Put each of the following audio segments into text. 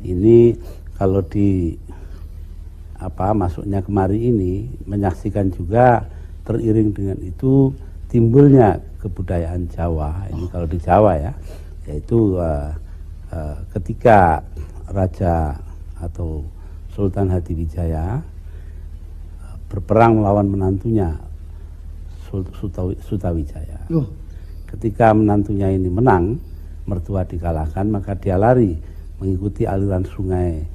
Ini kalau di masuknya kemari ini menyaksikan juga teriring dengan itu timbulnya kebudayaan Jawa. Ini kalau di Jawa ya, yaitu ketika Raja atau Sultan Hadiwijaya berperang melawan menantunya Sutawijaya. Ketika menantunya ini menang, mertua dikalahkan, maka dia lari mengikuti aliran sungai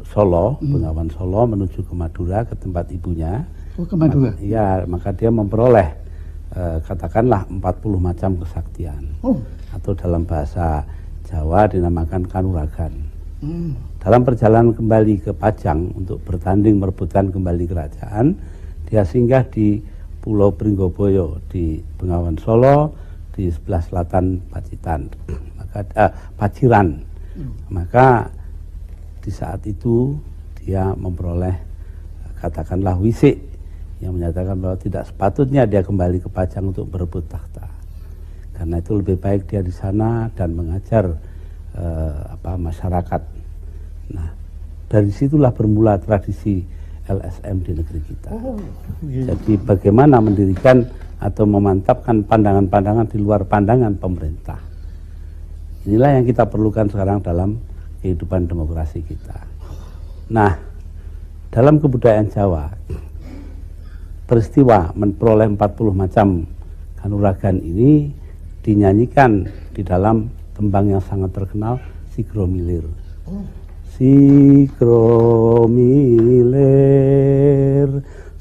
Solo, Bengawan Solo menuju ke Madura, ke tempat ibunya. Ke Madura? Iya, maka dia memperoleh katakanlah 40 macam kesaktian. Atau dalam bahasa Jawa dinamakan kanuragan. Dalam perjalanan kembali ke Pajang untuk bertanding merebutkan kembali kerajaan, dia singgah di Pulau Pringgoboyo di Bengawan Solo, di sebelah selatan Pacitan, Paciran. Maka di saat itu dia memperoleh katakanlah wisik yang menyatakan bahwa tidak sepatutnya dia kembali ke Pajang untuk berebut takhta. Karena itu lebih baik dia di sana dan mengajar masyarakat. Nah, dari situlah bermula tradisi LSM di negeri kita. Jadi bagaimana mendirikan atau memantapkan pandangan-pandangan di luar pandangan pemerintah. Inilah yang kita perlukan sekarang dalam kehidupan demokrasi kita. Nah, dalam kebudayaan Jawa, peristiwa memperoleh 40 macam kanuragan ini dinyanyikan di dalam tembang yang sangat terkenal, Sigro Milir. Sigro milir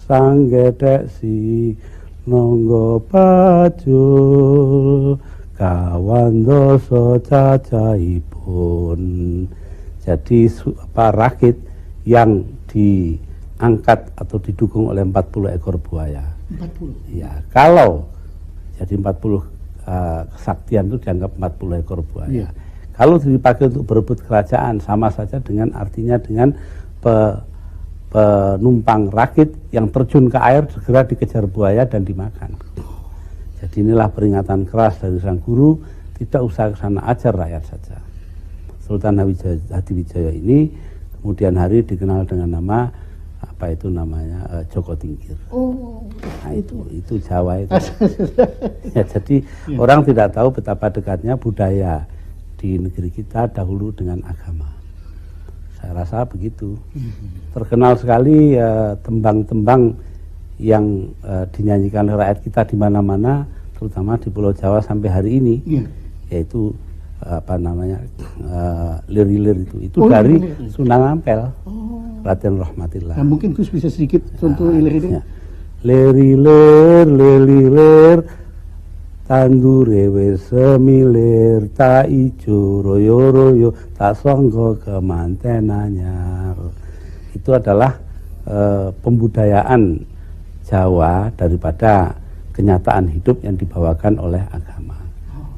sang gedhek si nangga pacul kawan dosa cacahipun. Jadi rakit yang diangkat atau didukung oleh 40 ekor buaya. 40? Ya, kalau jadi 40 kesaktian itu dianggap 40 ekor buaya. Kalau dipakai untuk berebut kerajaan, sama saja dengan artinya dengan penumpang rakit yang terjun ke air segera dikejar buaya dan dimakan. Jadi inilah peringatan keras dari sang guru, tidak usah ke sana, ajar rakyat saja. Sultan Hadiwijaya ini kemudian hari dikenal dengan nama Joko Tingkir. Nah itu Jawa itu. Ya, jadi orang tidak tahu betapa dekatnya budaya di negeri kita dahulu dengan agama. Saya rasa begitu. Terkenal sekali tembang-tembang yang dinyanyikan oleh rakyat kita di mana-mana, terutama di Pulau Jawa sampai hari ini, yaitu lir-lir itu dari Sunan Ampel, Raden Rahmatillah. Nah, mungkin Gus bisa sedikit contoh lir-lir. Lir-lir, lir-lir, tandure wis semilir, tak ijo royo-royo, tak sangka kemanten anyar. Itu adalah pembudayaan Jawa daripada kenyataan hidup yang dibawakan oleh agama.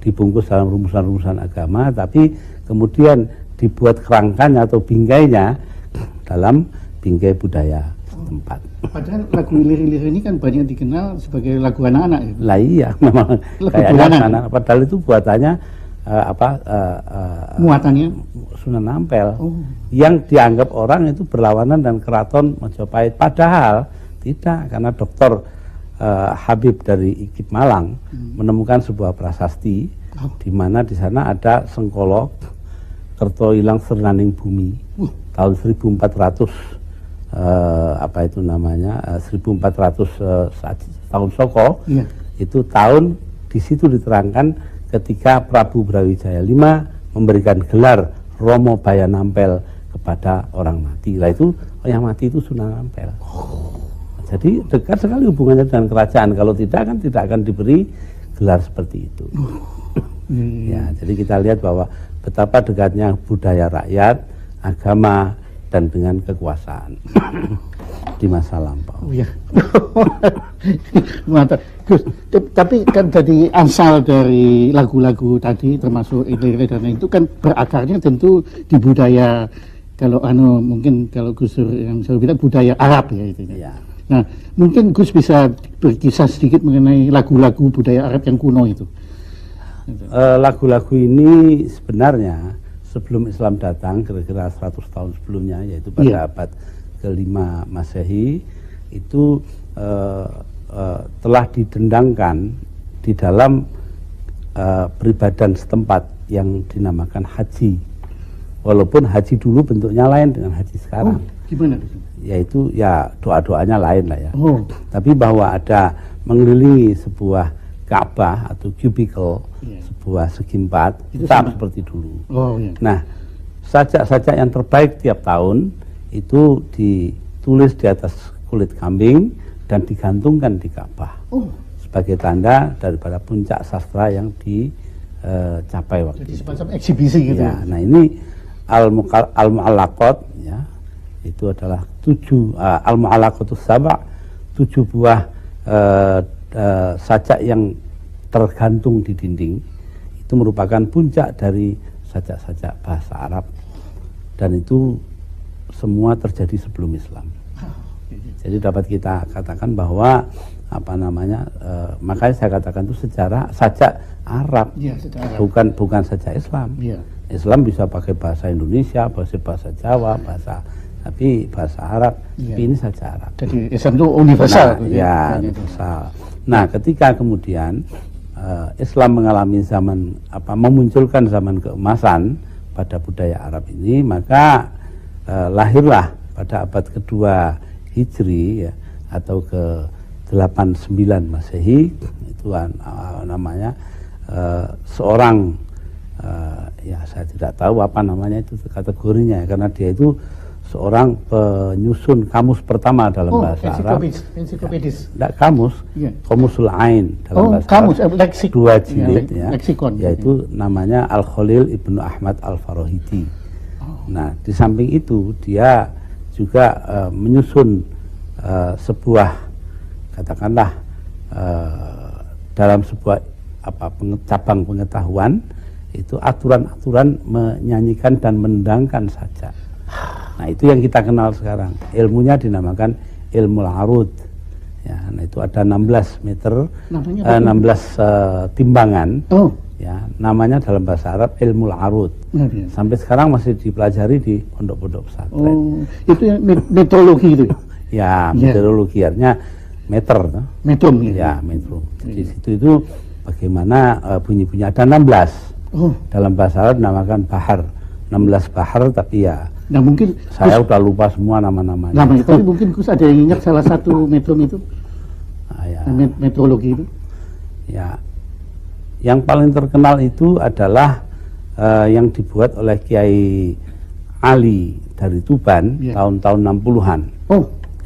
Dibungkus dalam rumusan-rumusan agama, tapi kemudian dibuat kerangkanya atau bingkainya dalam bingkai budaya setempat. Padahal lagu lir-lir ini kan banyak dikenal sebagai lagu anak-anak. Lah iya, memang kayaknya anak-anak. Padahal itu buatannya muatannya Sunan Ampel, yang dianggap orang itu berlawanan dan keraton Majapahit. Padahal tidak, karena Dr. Habib dari IKIP Malang menemukan sebuah prasasti di mana di sana ada sengkolok Kerto Ilang Sernaning Bumi tahun 1400 tahun Soko. Itu tahun di situ diterangkan ketika Prabu Brawijaya V memberikan gelar Romo Bayan Ampel kepada orang mati. Lah itu yang mati itu Sunan Ampel. Jadi dekat sekali hubungannya dengan kerajaan. Kalau tidak kan tidak akan diberi gelar seperti itu. Ya, jadi kita lihat bahwa betapa dekatnya budaya rakyat, agama, dan dengan kekuasaan di masa lampau. Mantap. Gus, tapi kan tadi asal dari lagu-lagu tadi termasuk lir-lir dan itu kan berakarnya tentu di budaya, kalau mungkin kalau Gus yang saya bilang budaya Arab ya itu. Ya. Nah, mungkin Gus bisa berkisah sedikit mengenai lagu-lagu budaya Arab yang kuno itu. Lagu-lagu ini sebenarnya sebelum Islam datang, kira-kira 100 tahun sebelumnya, yaitu pada abad ke-5 Masehi, itu telah didendangkan di dalam peribadan setempat yang dinamakan haji. Walaupun haji dulu bentuknya lain dengan haji sekarang. Gimana? Yaitu ya doa-doanya lain lah ya. Tapi bahwa ada mengelilingi sebuah Ka'bah atau cubicle, sebuah segi empat, tetap seperti dulu. Nah, sajak-sajak yang terbaik tiap tahun itu ditulis di atas kulit kambing dan digantungkan di Ka'bah sebagai tanda daripada puncak sastra yang dicapai waktu itu. Jadi itu. semacam eksibisi gitu. Ya, nah ini Al-Mu'allaqat ya, itu adalah 7 Al-Mu'allaqatus Saba', 7 buah sajak yang tergantung di dinding. Itu merupakan puncak dari sajak-sajak bahasa Arab, dan itu semua terjadi sebelum Islam. Jadi dapat kita katakan bahwa makanya saya katakan itu sejarah sajak Arab, bukan sajak Islam. Islam bisa pakai bahasa Indonesia, bahasa Jawa, tapi bahasa Arab. Tapi ini sajak Arab. Jadi Islam itu universal. Universal. Nah, ketika kemudian Islam mengalami memunculkan zaman keemasan pada budaya Arab ini, maka lahirlah pada abad kedua Hijri ya, atau ke-89 Masehi, itu namanya seorang saya tidak tahu apa namanya itu kategorinya, karena dia itu seorang penyusun kamus pertama dalam bahasa Arab. Ensiklopedis. Tidak kamus, Qamusul Ain dalam bahasa kamus, Arab. leksik. 2 jilid leksikon. Yaitu namanya Al-Khalil Ibnu Ahmad Al-Farahidi. Nah, di samping itu dia juga menyusun sebuah, katakanlah dalam sebuah cabang pengetahuan, itu aturan-aturan menyanyikan dan mendangkan sajak. Nah, itu yang kita kenal sekarang. Ilmunya dinamakan ilmu arud. Ya, nah itu ada 16 meter, 16 timbangan. Ya, namanya dalam bahasa Arab ilmu arud. Sampai sekarang masih dipelajari di pondok-pondok pesantren. Itu yang metrologi itu. Ya, meteorologi, artinya meter. Metrum. Ya, metrum. Di situ itu bagaimana bunyi-bunyi ada 16. Dalam bahasa Arab dinamakan bahar. 16 bahar, tapi ya nah, mungkin saya udah lupa semua nama-namanya. Tapi mungkin Gus ada yang ingat salah satu metrum itu? Metrologi itu? Ya, yang paling terkenal itu adalah yang dibuat oleh Kiai Ali dari Tuban tahun-tahun 60-an.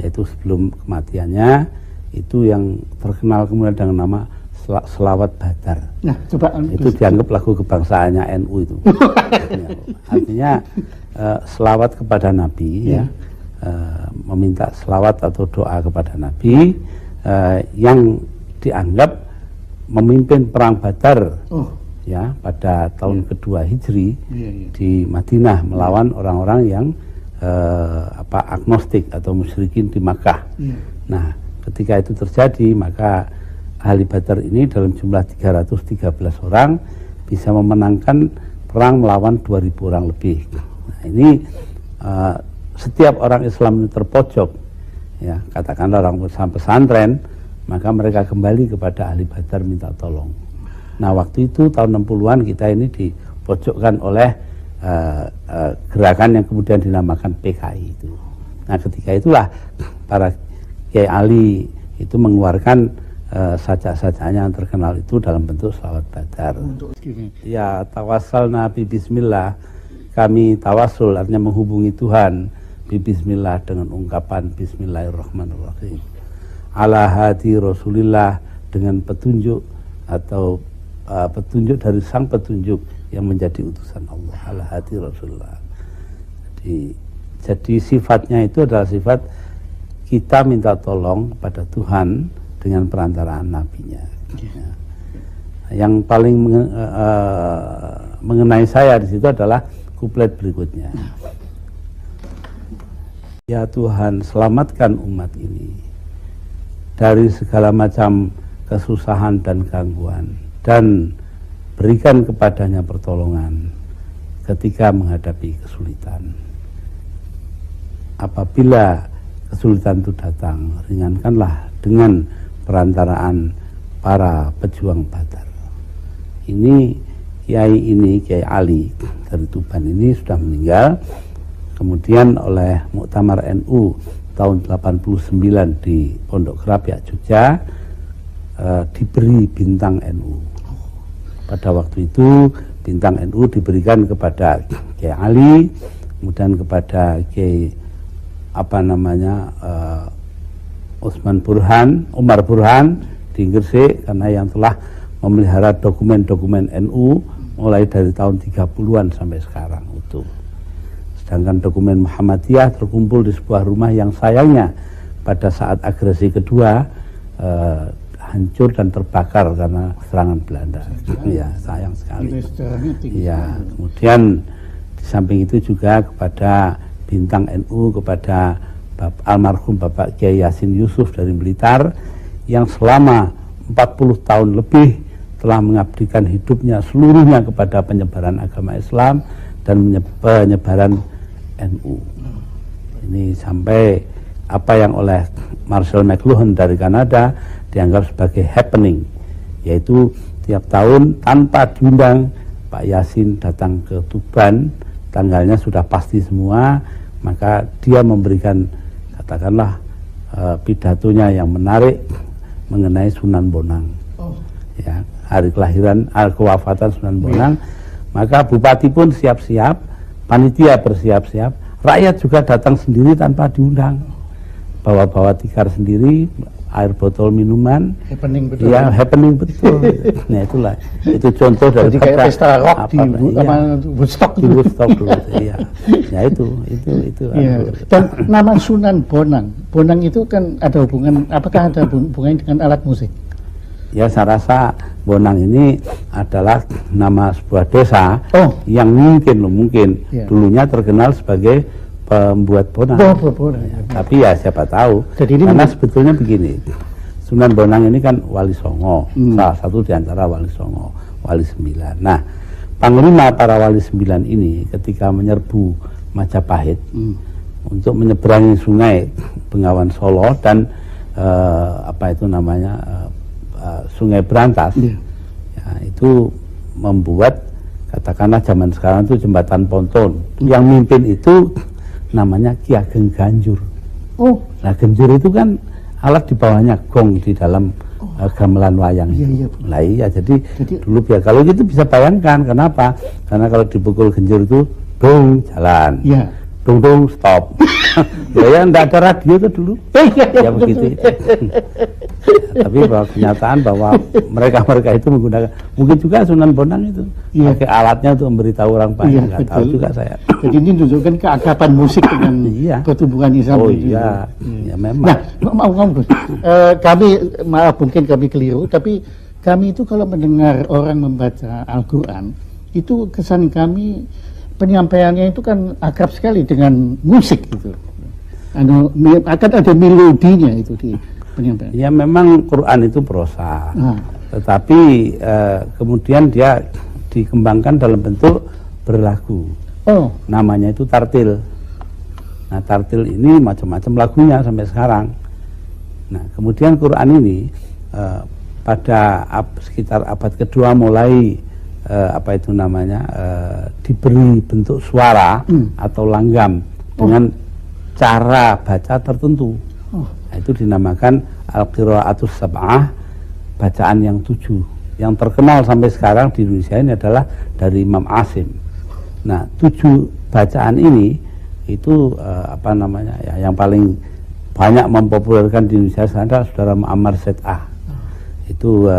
Yaitu sebelum kematiannya, itu yang terkenal kemudian dengan nama Selawat Badar. Nah, coba itu dianggap lagu kebangsaannya NU itu. Artinya selawat kepada Nabi, meminta selawat atau doa kepada Nabi yang dianggap memimpin perang Badar ya pada tahun kedua Hijri di Madinah melawan orang-orang yang agnostik atau musyrikin di Makkah. Nah, ketika itu terjadi, maka ahli Badar ini dalam jumlah 313 orang bisa memenangkan perang melawan 2000 orang lebih. Nah, ini setiap orang Islam ini terpojok, ya katakanlah orang pesantren, maka mereka kembali kepada ahli Badar minta tolong. Nah, waktu itu tahun 60-an kita ini dipojokkan oleh gerakan yang kemudian dinamakan PKI itu. Nah, ketika itulah para Kiai Ali itu mengeluarkan sajak-sajaknya yang terkenal itu dalam bentuk selawat Badar. Ya, tawassalna bi bismillah, kami tawasul artinya menghubungi Tuhan bi bismillah dengan ungkapan bismillahirrahmanirrahim. Ala hadi Rasulillah, dengan petunjuk atau petunjuk dari sang petunjuk yang menjadi utusan Allah. Ala hadi Rasulillah. Jadi sifatnya itu adalah sifat kita minta tolong kepada Tuhan dengan perantaraan nabinya. Ya. Yang paling mengenai saya di situ adalah kuplet berikutnya. Ya Tuhan, selamatkan umat ini dari segala macam kesusahan dan gangguan, dan berikan kepadanya pertolongan, ketika menghadapi kesulitan. Apabila kesulitan itu datang, ringankanlah dengan perantaraan para pejuang Badar. Ini Kiai Ali dari Tuban ini sudah meninggal. Kemudian oleh Muktamar NU tahun 89 di Pondok Kerapiak Jogja diberi bintang NU. Pada waktu itu bintang NU diberikan kepada Kiai Ali, kemudian kepada Kiai Umar Burhan di Gresik, karena yang telah memelihara dokumen-dokumen NU mulai dari tahun 30-an sampai sekarang utuh. Sedangkan dokumen Muhammadiyah terkumpul di sebuah rumah yang sayangnya pada saat agresi kedua hancur dan terbakar karena serangan Belanda. Ya, sayang sekali. Ya, kemudian di samping itu juga kepada bintang NU, kepada almarhum Bapak Kiai Yasin Yusuf dari Blitar yang selama 40 tahun lebih telah mengabdikan hidupnya seluruhnya kepada penyebaran agama Islam dan penyebaran NU. Ini sampai apa yang oleh Marshall McLuhan dari Kanada dianggap sebagai happening, yaitu tiap tahun tanpa diundang Pak Yasin datang ke Tuban, tanggalnya sudah pasti semua, maka dia memberikan katakanlah pidatonya yang menarik mengenai Sunan Bonang. Ya, hari kelahiran, kewafatan Sunan Bonang, maka bupati pun siap-siap, panitia bersiap-siap, rakyat juga datang sendiri tanpa diundang, bawa-bawa tikar sendiri, air botol minuman, happening betul. Ya, happening betul. Nah, itulah, itu contoh dari jadi kayak pesta rock di Woodstock dulu. Iya. Ya itu. Iya. Dan nama Sunan Bonang itu kan ada hubungan, apakah ada hubungannya dengan alat musik? Ya, saya rasa Bonang ini adalah nama sebuah desa yang mungkin dulunya terkenal sebagai pembuat bonang. Ya, tapi ya siapa tahu. Jadi karena sebetulnya begini, Sunan Bonang ini kan Wali Songo, salah satu di antara Wali Songo, Wali 9. Nah, panglima para Wali 9 ini ketika menyerbu Majapahit untuk menyeberangi sungai Bengawan Solo dan Sungai Berantas, ya, itu membuat katakanlah zaman sekarang itu jembatan ponton. Yang mimpin itu namanya Ki Ageng Ganjur. Nah, Ganjur itu kan alat di bawahnya gong di dalam gamelan wayang. Nah, iya, jadi dulu ya kalau gitu bisa bayangkan kenapa? Karena kalau dipukul Ganjur itu dong jalan, dong stop. Ya enggak ada radio itu dulu. Ya begitu. Tapi bahwa kenyataan bahwa mereka itu menggunakan, mungkin juga Sunan Bonang itu pakai alatnya untuk memberitahu orang banyak, nggak tahu juga saya. Jadi ini menunjukkan keakraban musik dengan pertumbuhan Islam. Ya memang. Nah, kami maaf mungkin kami keliru, tapi kami itu kalau mendengar orang membaca Al-Quran itu kesan kami penyampaiannya itu kan akrab sekali dengan musik gitu. Akan ada melodinya itu di penyampaian. Ya memang Quran itu prosa, tetapi kemudian dia dikembangkan dalam bentuk berlagu. Namanya itu tartil. Nah, tartil ini macam-macam lagunya sampai sekarang. Nah, kemudian Quran ini pada sekitar abad kedua mulai diberi bentuk suara atau langgam dengan cara baca tertentu. Itu dinamakan Al-Qira'atus Sab'ah, bacaan yang 7. Yang terkenal sampai sekarang di Indonesia ini adalah dari Imam Asim. Nah, 7 bacaan ini itu yang paling banyak mempopulerkan di Indonesia sekarang adalah Saudara Muammar Set'ah. Itu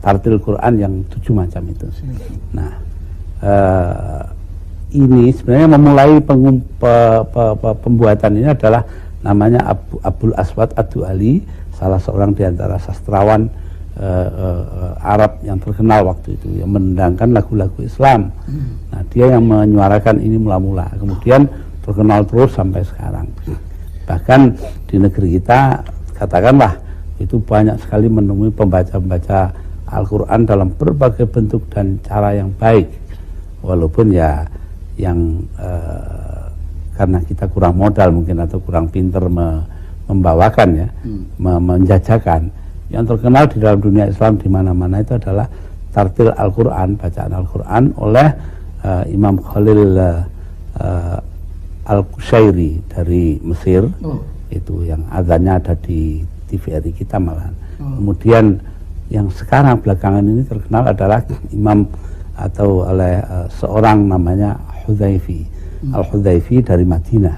tartil Quran yang 7 macam itu. Nah, ini sebenarnya memulai pembuatan ini adalah namanya Abul Aswad Ad-Du'ali, salah seorang di antara sastrawan Arab yang terkenal waktu itu, yang mendendangkan lagu-lagu Islam. Nah, dia yang menyuarakan ini mula-mula, kemudian terkenal terus sampai sekarang. Bahkan di negeri kita, katakanlah, itu banyak sekali menemui pembaca-pembaca Al-Quran dalam berbagai bentuk dan cara yang baik. walaupun ya yang karena kita kurang modal mungkin atau kurang pinter membawakan ya, menjajakan. Yang terkenal di dalam dunia Islam di mana-mana itu adalah tartil Al-Quran, bacaan Al-Quran oleh Imam Khalil Al-Qushairi dari Mesir. Itu yang azannya ada di TVRI kita malahan. Kemudian yang sekarang belakangan ini terkenal adalah Imam atau oleh seorang namanya Hudzaifi, Al-Hudzaifi dari Madinah.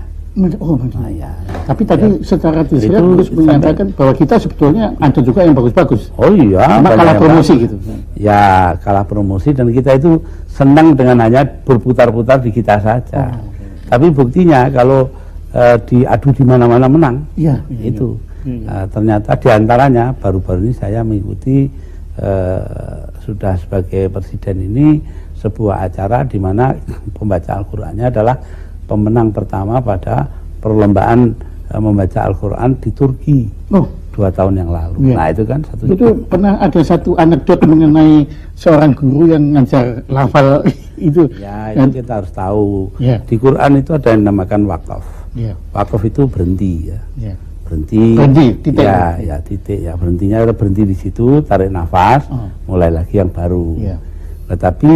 Oh, Madinah. Ya. Tapi tadi secara tersirat Gus menyatakan bahwa kita sebetulnya ada juga yang bagus-bagus. Oh iya, cuma kalah promosi gitu. Ya, kalah promosi dan kita itu senang dengan hanya berputar-putar di kita saja. Tapi buktinya kalau diadu di mana-mana menang. Iya, itu. Ternyata diantaranya baru-baru ini saya mengikuti sudah sebagai presiden ini sebuah acara di mana pembaca Al-Qur'annya adalah pemenang pertama pada perlombaan membaca Al-Quran di Turki 2 tahun yang lalu. Nah itu kan satu. Itu pernah ada satu anekdot mengenai seorang guru yang ngajar lafal itu. Ya itu kita harus tahu. Di Quran itu ada yang dinamakan wakaf. Wakaf itu berhenti ya. Berhenti titik. Ya titik ya, berhentinya berhenti di situ, tarik nafas, mulai lagi yang baru. Tetapi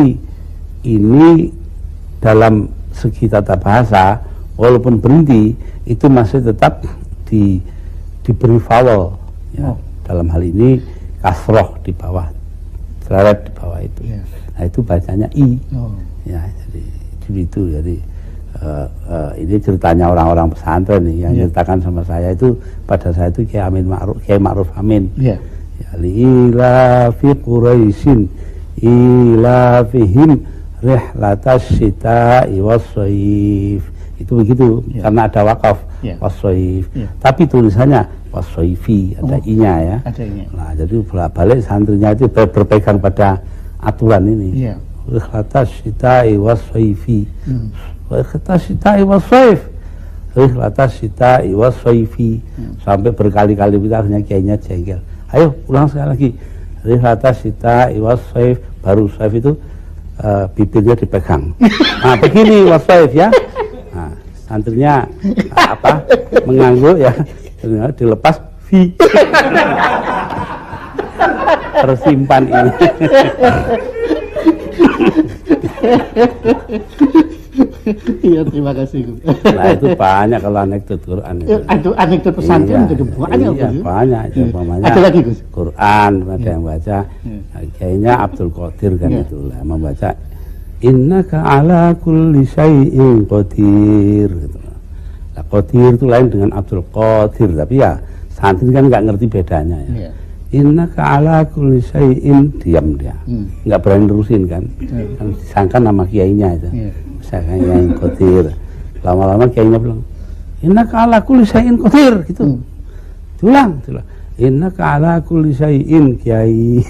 ini dalam segi tata bahasa walaupun berhenti itu masih tetap diberi vowel ya. Dalam hal ini kasroh di bawah, seret di bawah itu. Nah itu bacanya i. Ya jadi itu jadi ini ceritanya orang-orang pesantren nih yang ceritakan sama saya itu, pada saya itu Kiai Ma'ruf Amin. Ya ila fi Quraisyin ila fihim rihlatas syita'i was-shaif. Itu begitu karena ada wakaf was-shaif. Tapi tulisannya was-shaifi, ada i-nya ya. Nah, jadi bolak-balik santrinya itu berpegang pada aturan ini. Rihlatas syita'i was-shaifi. Rihlatas syita'i was-shaif. Rihlatas syita'i was-shaifi. Sampai berkali-kali kita akhirnya kiainya jengkel. Ayo ulang sekali lagi. Rihlatas syita'i was-shaif, baru shaif itu bibirnya dipegang. Nah begini wassaif ya. Nah, santrinya mengangguk ya, dilepas V. Tersimpan ini. Iya, terima kasih. Nah itu banyak kalau anekdot Quran itu. Anekdot pesantren jadi banyak. Iya, banyak. Ada lagi Gus? Quran ada yang baca. Kayaknya Abdul Qadir kan itu lah membaca innaka ala kulli syai'in qadir gitu. Nah, Qadir itu lain dengan Abdul Qadir, tapi ya santri kan nggak ngerti bedanya ya. Innaka ala kulli syai'in, diam dia. Nggak berani terusin kan. Kan disangka nama kiainya itu. Misalkan Kiai Qadir. Lama-lama kiainya bilang, innaka ala kulli syai'in qadir gitu. Diulang. Innaka ala kulli syai'in kiai.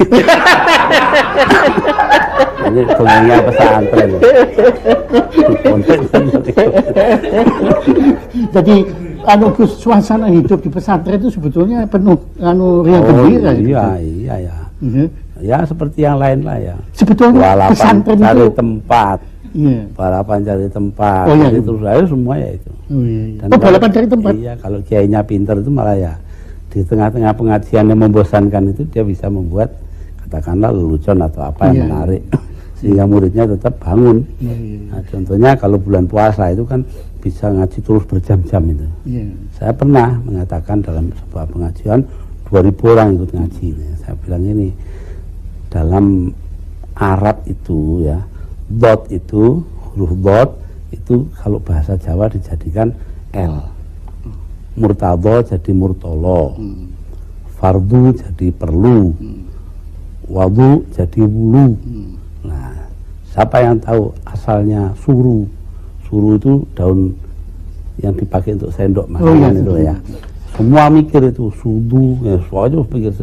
Ini dongengnya pesantren. Jadi Gus, suasana hidup di pesantren itu sebetulnya penuh riang gembira. Iya ya. Ya seperti yang lain lah ya. Sebetulnya balapan pesantren cari itu tempat. Balapan cari tempat. Jadi terus aja semua ya itu. Dan balapan cari tempat. Iya, kalau kiainya pintar itu malah ya di tengah-tengah pengajian yang membosankan itu dia bisa membuat katakanlah lelucon atau apa yang menarik sehingga muridnya tetap bangun. Nah, contohnya kalau bulan puasa itu kan bisa ngaji terus berjam-jam itu. Saya pernah mengatakan dalam sebuah pengajian 2000 orang ikut ngaji. Saya bilang ini dalam Arab itu ya, dot itu huruf dot itu kalau bahasa Jawa dijadikan L. Murtadho jadi murtolo, fardu jadi perlu, wadu jadi wulu. Nah, siapa yang tahu asalnya suru? Suru itu daun yang dipakai untuk sendok makanan itu ya. Semua mikir itu sudu, ya semuanya pikir.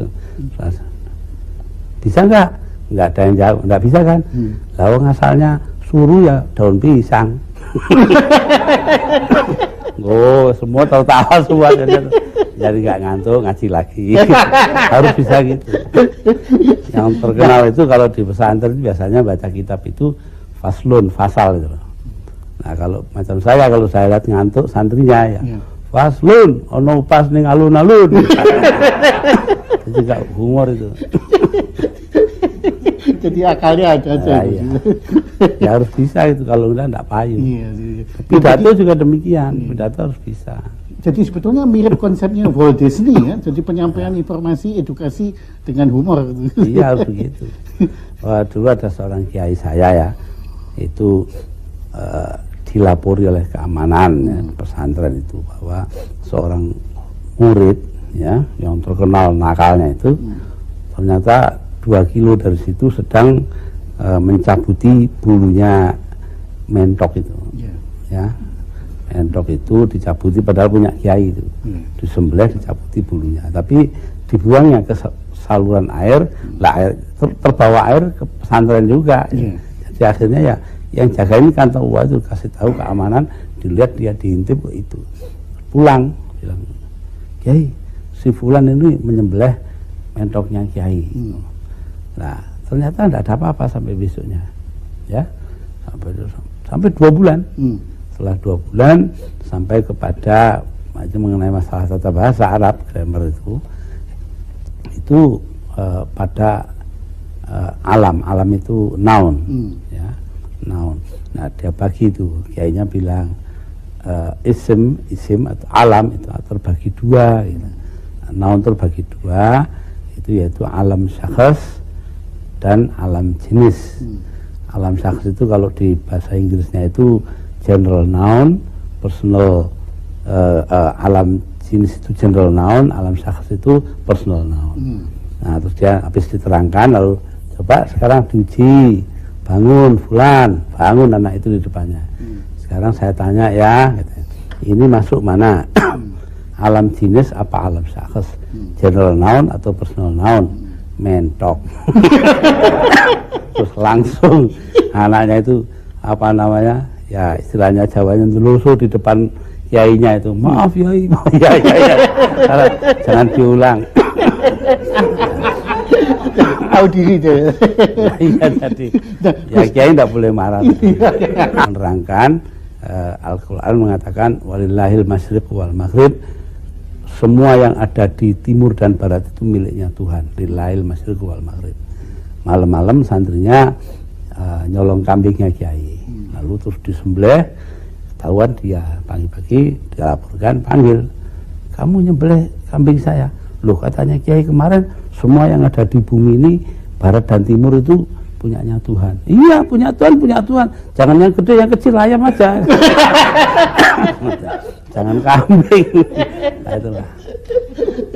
Bisa nggak? Nggak ada yang jawab, nggak bisa kan? Lalu asalnya suru ya daun pisang. Semua tahu-tahu semua jadi nggak ngantuk ngaji lagi. Harus bisa gitu. Yang terkenal itu kalau di pesantren biasanya baca kitab itu faslun, fasal gitu loh. Nah kalau macam saya, kalau saya lihat ngantuk santrinya ya, faslun, ono pas ning alun-alun. Itu juga humor itu. Jadi akalnya ada aja. Iya. Ya harus bisa itu, kalau enggak payu. Iya. Pidato juga demikian, pidato harus bisa. Jadi sebetulnya mirip konsepnya Walt Disney ya. Jadi penyampaian informasi, edukasi dengan humor. Iya harus begitu. Wah, dulu ada seorang kiai saya ya, itu dilapori oleh keamanan ya, pesantren itu bahwa seorang murid ya yang terkenal nakalnya itu ternyata 2 kilo dari situ sedang mencabuti bulunya mentok itu, ya mentok itu dicabuti padahal punya kiai itu, disembelih dicabuti bulunya, tapi dibuangnya ke saluran air, lah air terbawa air ke pesantren juga. Jadi akhirnya ya yang jaga ini kan tahu itu, kasih tahu keamanan, dilihat dia diintip itu, pulang bilang, Kiai, si fulan ini menyembelih mentoknya Kiai. Nah ternyata tidak ada apa-apa sampai besoknya, ya sampai 2 bulan. Setelah 2 bulan sampai kepada mengenai masalah tata bahasa Arab, grammar itu pada alam itu noun, ya noun. Nah dia bagi itu, kiainya bilang isim atau alam itu terbagi 2 gitu. Noun terbagi 2 itu yaitu alam syakhs dan alam jenis. Alam syakhs itu kalau di bahasa Inggrisnya itu general noun, personal alam jenis itu general noun, alam syakhs itu personal noun. Nah terus dia habis diterangkan, lalu coba sekarang diuji, bangun fulan, bangun anak itu di depannya. Sekarang saya tanya ya, ini masuk mana? Alam jenis apa alam syakhs? General noun atau personal noun? Mentok. Terus langsung anaknya itu apa namanya? Ya istilahnya Jawanya ngelusuh di depan kiainya itu. Maaf yai, ya. Jangan diulang. Tahu diri deh. Iya jadi ya kiai tidak boleh marah. Menerangkan Al-Quran mengatakan walillahil masyriq wal maghrib, semua yang ada di timur dan barat itu miliknya Tuhan. Lillahil masyriq wal maghrib. Malam-malam santrinya nyolong kambingnya kiai, lalu terus disembelih, ketahuan dia, pagi-pagi dilaporkan, panggil, kamu nyembelih kambing saya. Loh katanya kiai kemarin semua yang ada di bumi ini barat dan timur itu punyanya Tuhan. Iya punya Tuhan, jangan yang gede, yang kecil ayam aja. Jangan kambing. Nah itulah.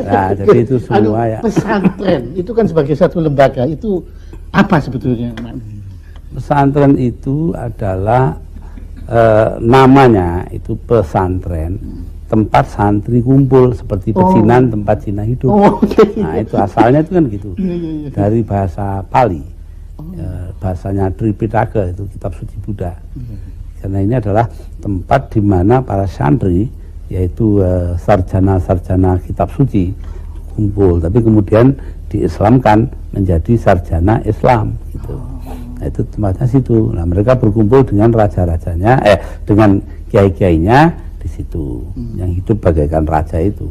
Nah jadi itu semua ya. Pesantren itu kan sebagai satu lembaga, itu apa sebetulnya? Pesantren itu adalah namanya itu pesantren, tempat santri kumpul, seperti pecinan tempat Cina hidup. Nah itu asalnya itu kan gitu, dari bahasa Pali, bahasanya Tripitaka itu kitab suci Buddha. Karena ini adalah tempat di mana para santri, yaitu sarjana-sarjana kitab suci kumpul, tapi kemudian diislamkan menjadi sarjana Islam gitu. Nah, itu tempatnya situ. Nah mereka berkumpul dengan raja-rajanya, dengan kiai-kiainya di situ, yang hidup bagaikan raja itu.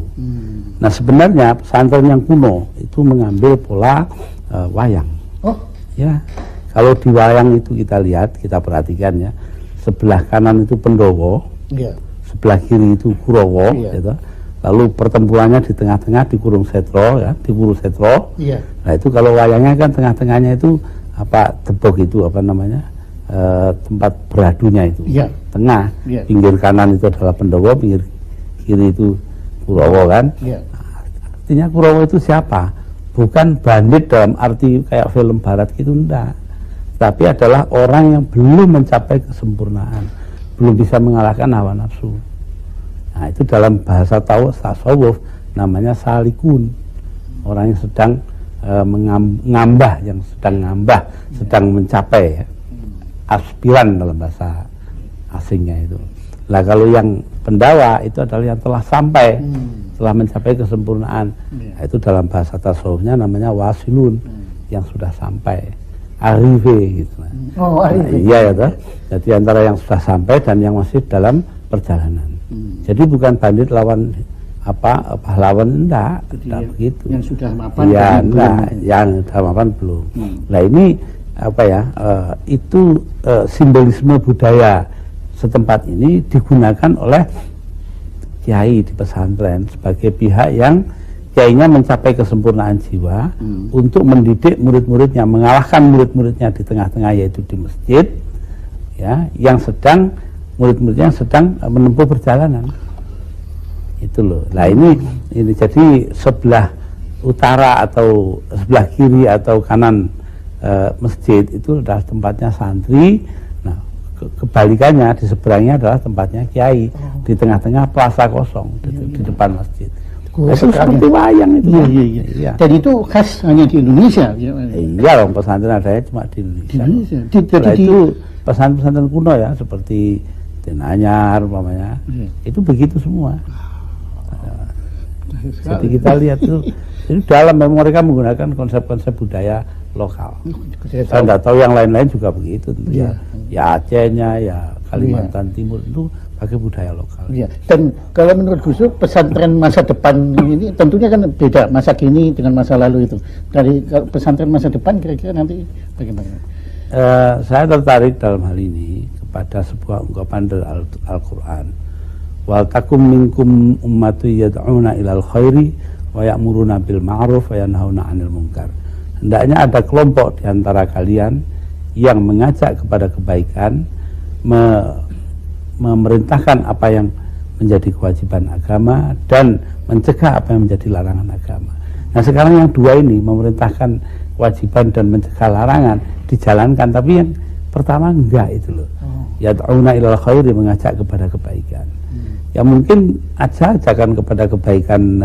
Nah sebenarnya pesantren yang kuno itu mengambil pola wayang. Ya, kalau di wayang itu kita lihat, kita perhatikan ya, sebelah kanan itu Pendowo, sebelah kiri itu Kurowo, gitu. Lalu pertempurannya di tengah-tengah di Kurungsetro, ya, di Kurusetro. Nah itu kalau wayangnya kan tengah-tengahnya itu apa, tebok itu apa namanya, tempat beradunya itu, tengah, pinggir kanan itu adalah Pendowo, pinggir kiri itu Kurowo kan. Artinya Kurowo itu siapa? Bukan bandit dalam arti kayak film barat gitu, enggak, tapi adalah orang yang belum mencapai kesempurnaan, belum bisa mengalahkan hawa nafsu. Nah itu dalam bahasa tasawuf namanya salikun, orang yang sedang mengambah, yang sedang ngambah, sedang mencapai, ya. Aspiran dalam bahasa asingnya itu. Nah kalau yang pendawa itu adalah yang telah sampai, telah mencapai kesempurnaan. Nah, itu dalam bahasa tasawufnya namanya wasilun, yang sudah sampai. arrivé gitu. Oh, arrivé. Iya ya toh. Jadi antara yang sudah sampai dan yang masih dalam perjalanan. Jadi bukan bandit lawan pahlawan, enggak begitu. Yang sudah mapan ya, enggak, yang sudah mapan belum. Nah ini itu simbolisme budaya setempat ini digunakan oleh kiai di pesantren sebagai pihak yang kiainya mencapai kesempurnaan jiwa untuk mendidik murid-muridnya, mengalahkan murid-muridnya di tengah-tengah yaitu di masjid, ya, yang sedang murid-muridnya sedang menempuh perjalanan. Itu loh. Nah ini jadi sebelah utara atau sebelah kiri atau kanan masjid itu adalah tempatnya santri. Nah kebalikannya di seberangnya adalah tempatnya kiai. Di tengah-tengah plaza kosong di depan masjid. Itu seperti wayang itu. Iya. Dan itu khas hanya di Indonesia. Iya, orang pesantren adanya cuma di Indonesia. Itu pesantren-pesantren kuno ya, seperti Denanyar umpamanya. Itu begitu semua. Jadi kita lihat tuh, jadi dalam mereka menggunakan konsep-konsep budaya lokal. Saya nggak tahu yang lain-lain juga begitu tentu ya. Ya Acehnya, ya Kalimantan Timur itu pakai budaya lokal. Iya. Dan kalau menurut Gus Dur, pesantren masa depan ini tentunya kan beda masa kini dengan masa lalu itu. Dari pesantren masa depan kira-kira nanti bagaimana? Saya tertarik dalam hal ini kepada sebuah ungkapan dari Al-Quran. Wal takum minkum ummatu yad'una ilal khairi wa ya'muruna bil ma'ruf wa yanhauna 'anil munkar. Hendaknya ada kelompok di antara kalian yang mengajak kepada kebaikan, memerintahkan apa yang menjadi kewajiban agama dan mencegah apa yang menjadi larangan agama. Nah sekarang yang dua ini, memerintahkan kewajiban dan mencegah larangan, dijalankan, tapi yang pertama enggak itu loh. Yad'una ilal khairi, mengajak kepada kebaikan. Ya mungkin ajakan kepada kebaikan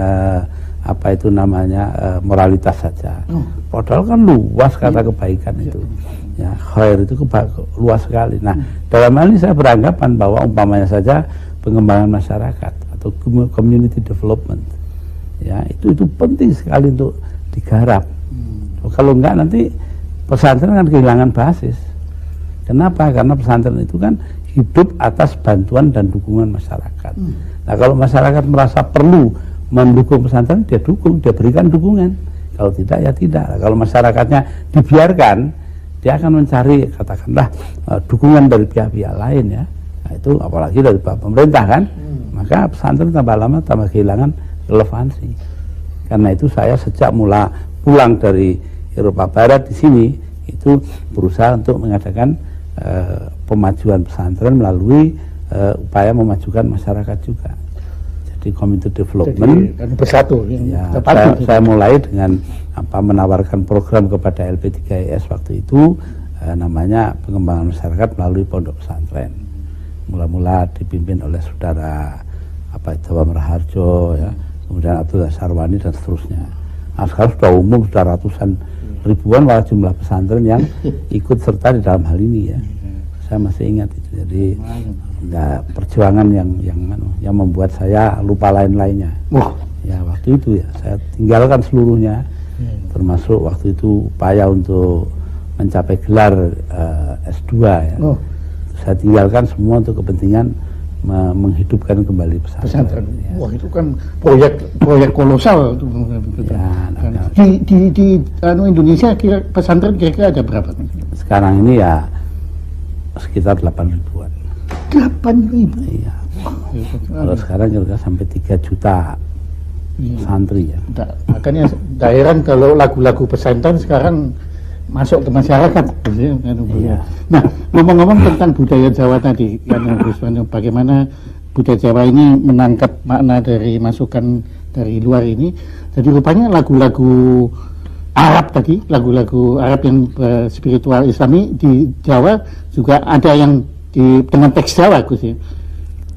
moralitas saja. Padahal kan luas kata kebaikan itu. Ya, khair itu luas sekali. Nah, dalam hal ini saya beranggapan bahwa umpamanya saja pengembangan masyarakat atau community development. Ya, itu penting sekali untuk digarap. Kalau enggak nanti pesantren kan kehilangan basis. Kenapa? Karena pesantren itu kan hidup atas bantuan dan dukungan masyarakat. Nah kalau masyarakat merasa perlu mendukung pesantren, dia dukung, dia berikan dukungan. Kalau tidak ya tidak. Nah, kalau masyarakatnya dibiarkan, dia akan mencari katakanlah dukungan dari pihak-pihak lain ya. Nah, itu apalagi dari pemerintah kan. Maka pesantren tambah lama tambah kehilangan relevansi. Karena itu saya sejak mula pulang dari Eropa Barat di sini itu berusaha untuk mengadakan pemajuan pesantren melalui upaya memajukan masyarakat juga. Jadi community development. Jadi, bersatu. Ya, saya mulai dengan menawarkan program kepada LP3IS waktu itu namanya pengembangan masyarakat melalui pondok pesantren. Mula-mula dipimpin oleh saudara Jawa Merharjo, ya, kemudian Abdullah Sarwani dan seterusnya. Nah, sekarang sudah umum, sudah ratusan ribuan malah jumlah pesantren yang ikut serta di dalam hal ini ya. Saya masih ingat itu. Jadi perjuangan yang membuat saya lupa lain-lainnya. Ya waktu itu ya saya tinggalkan seluruhnya, termasuk waktu itu upaya untuk mencapai gelar S2 ya. Saya tinggalkan semua untuk kepentingan menghidupkan kembali pesantren. Ya. Wah itu kan proyek kolosal. Ya, di Indonesia pesantren kira-kira ada berapa? Sekarang ini ya sekitar 8.000-an. 8.000? Iya. Kalau sekarang kira-kira sampai 3 juta santri ya. Makanya daerah kalau lagu-lagu pesantren sekarang masuk ke masyarakat. Iya. Nah, ngomong-ngomong tentang budaya Jawa tadi, bagaimana budaya Jawa ini menangkap makna dari masukan dari luar ini. Jadi rupanya lagu-lagu Arab tadi, lagu-lagu Arab yang spiritual Islami di Jawa juga ada yang dengan teks Jawa, Gus ya.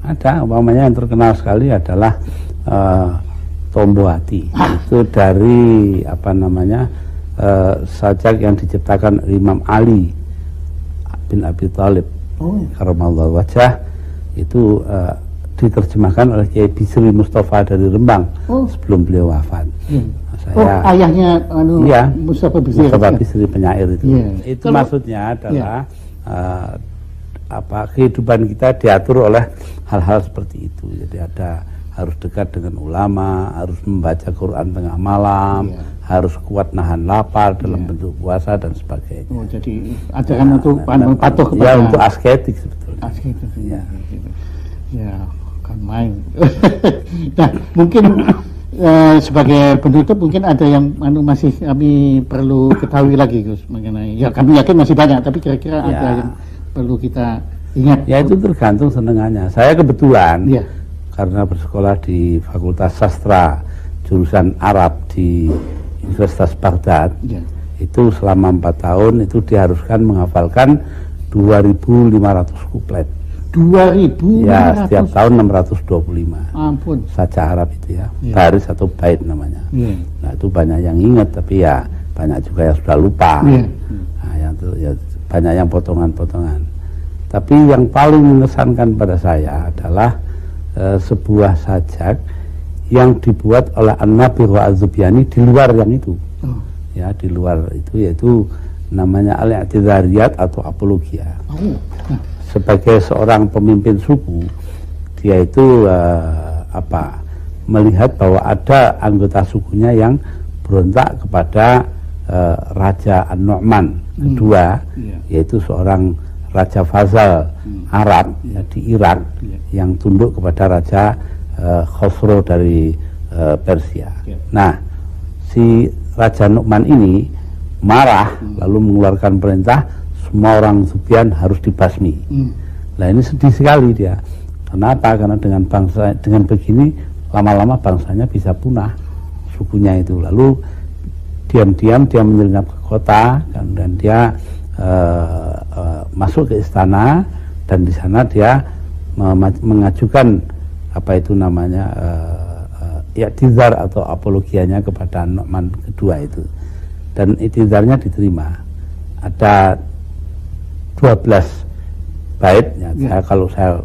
Ada, umpamanya yang terkenal sekali adalah Tombo Hati. Itu dari sajak yang diciptakan Imam Ali bin Abi Thalib karamallahu wajhah, itu diterjemahkan oleh Kiai Bisri Mustafa dari Rembang sebelum beliau wafat. Saya, ayahnya iya, Mustafa Bisri. Mustafa Bisri penyair itu. Iya. Itu maksudnya adalah kehidupan kita diatur oleh hal-hal seperti itu. Jadi harus dekat dengan ulama, harus membaca Quran tengah malam, harus kuat nahan lapar dalam bentuk puasa dan sebagainya. Oh, jadi ajaran untuk patuh kepada. Ya, untuk asketik sebetulnya. Asketik. Ya. Ya, kan main. Nah, mungkin sebagai penutup mungkin ada yang masih kami perlu ketahui lagi, Gus, mengenai. Ya, kami yakin masih banyak, tapi kira-kira ada yang perlu kita ingat. Ya, itu tergantung senengannya. Saya kebetulan karena bersekolah di Fakultas Sastra jurusan Arab di Universitas Baghdad, itu selama 4 tahun itu diharuskan menghafalkan 2.500 kuplet. 2.500? Ya, setiap tahun 625. Ampun. Saja Arab itu ya, baris atau bait namanya. Nah, itu banyak yang ingat, tapi ya banyak juga yang sudah lupa. Nah, yang itu ya banyak yang potongan-potongan. Tapi yang paling mengesankan pada saya adalah sebuah sajak yang dibuat oleh An-Nabir wa Az-Zubyani di luar yang itu. Ya, di luar itu, yaitu namanya Al-I'tidhariyat atau Apologia. Sebagai seorang pemimpin suku, dia itu melihat bahwa ada anggota sukunya yang berontak kepada Raja An-Nu'man kedua, yaitu seorang Raja Fazal Arab di Irak yang tunduk kepada Raja Khosrow dari Persia. Nah, si Raja Nu'man ini marah lalu mengeluarkan perintah semua orang Sufyan harus dibasmi. Nah, ini sedih sekali dia. Kenapa? Karena dengan begini lama-lama bangsanya bisa punah, sukunya itu. Lalu diam-diam dia menyelinap ke kota dan dia masuk ke istana, dan di sana dia mengajukan apa itu namanya i'tizar atau apologianya kepada Nu'man kedua itu, dan i'tizarnya diterima. Ada 12 bait ya, kalau saya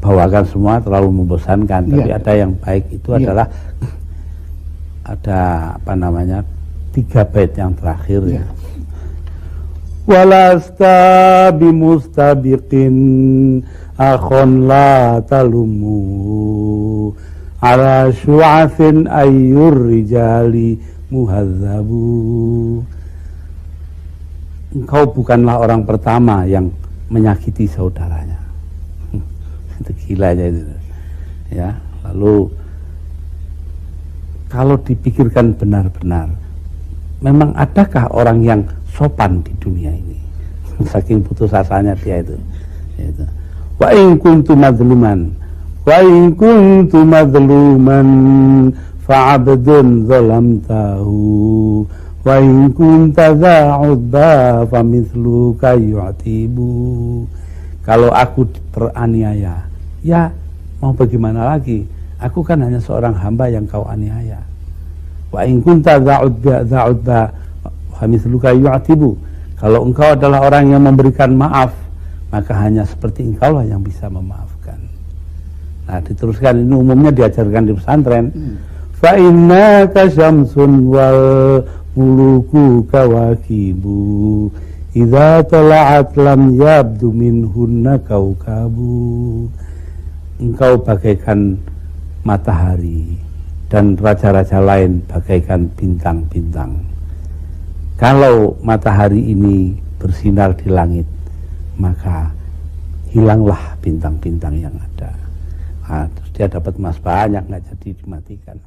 bawakan semua terlalu membosankan, tapi ada yang baik itu adalah ada 3 bait yang terakhir ya. Walasta bimustabiqin akhon la talumu ala syu'athin ayyur rijali muhazzabu. Engkau bukanlah orang pertama yang menyakiti saudaranya. Itu gilanya itu. Ya, lalu kalau dipikirkan benar-benar, memang adakah orang yang sopan di dunia ini? Saking putus asanya dia itu. Wa in kuntu madluman fa'abdun zalamtahu wa in kunta za'udba famithluka yu'tibu. Kalau aku teraniaya, ya mau bagaimana lagi? Aku kan hanya seorang hamba yang kau aniaya. Wa in kunta za'udba famithluka yu'tibu. Kalau engkau adalah orang yang memberikan maaf, maka hanya seperti engkau lah yang bisa memaafkan. Nah, diteruskan, ini umumnya diajarkan di pesantren. Fa innaka syamsun wal muluku kawakibu idza tala'at lam yabdu minhunna kaukabu. Engkau bagaikan matahari dan raja-raja lain bagaikan bintang-bintang. Kalau matahari ini bersinar di langit, maka hilanglah bintang-bintang yang ada. Nah, terus dia dapat emas banyak, nggak jadi dimatikan.